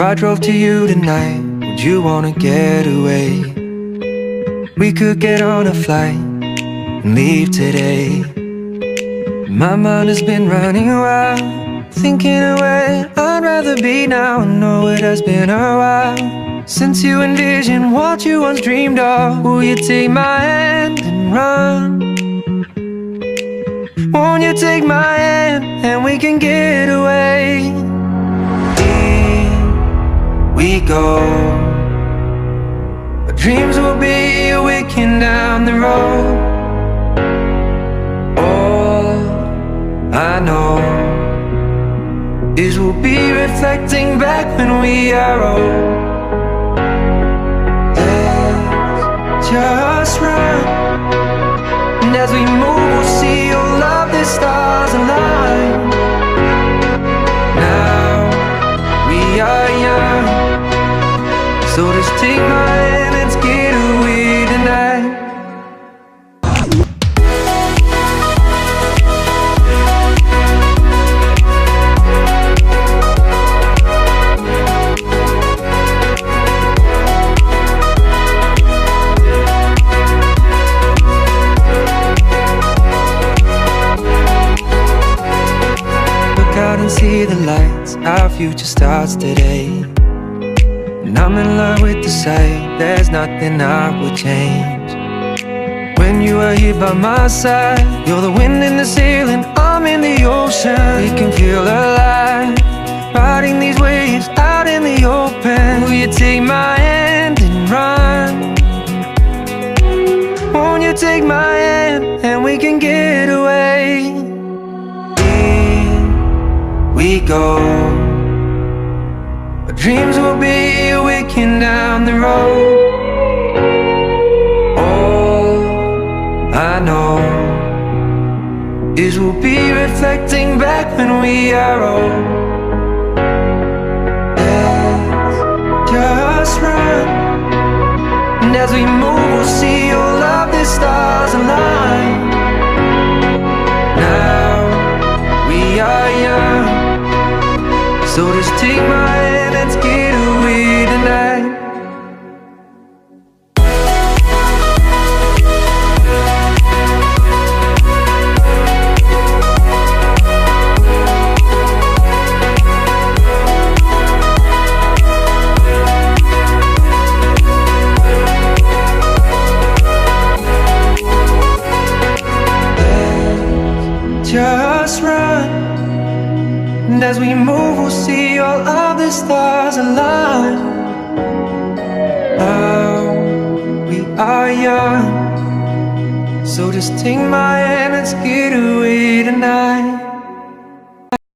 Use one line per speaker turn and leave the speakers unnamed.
If I drove to you tonight, would you wanna get away? We could get on a flight and leave today. My mind has been running wild, thinking of where I'd rather be now. I know it has been a while since you envisioned what you once dreamed of. Will you take my hand and run? Won't you take my hand and we can get away? Here we go. Our dreams will be awakened down the road. All I know is we'll be reflecting back when we are old. Let's just run, and as we move we'll see all of the stars align. Now we are young, so just take my hand, let's get away tonight. And see the lights, our future starts today. And I'm in love with the sight, there's nothing I would change. When you are here by my side, you're the wind in the sail and I'm in the ocean. We can feel alive, riding these waves out in the open. Will you take my hand and run? Won't you take my hand and we can get away? We go. Our dreams will be awakened down the road. All I know is we'll be reflecting back when we are old. Let's just run, and as we move we'll see all of the stars align. Now we are young, so just take my hand, let's get away tonight. Let's just run, and as we move we'll see all of the stars align. Now we are young, so just take my hand, let's get away tonight.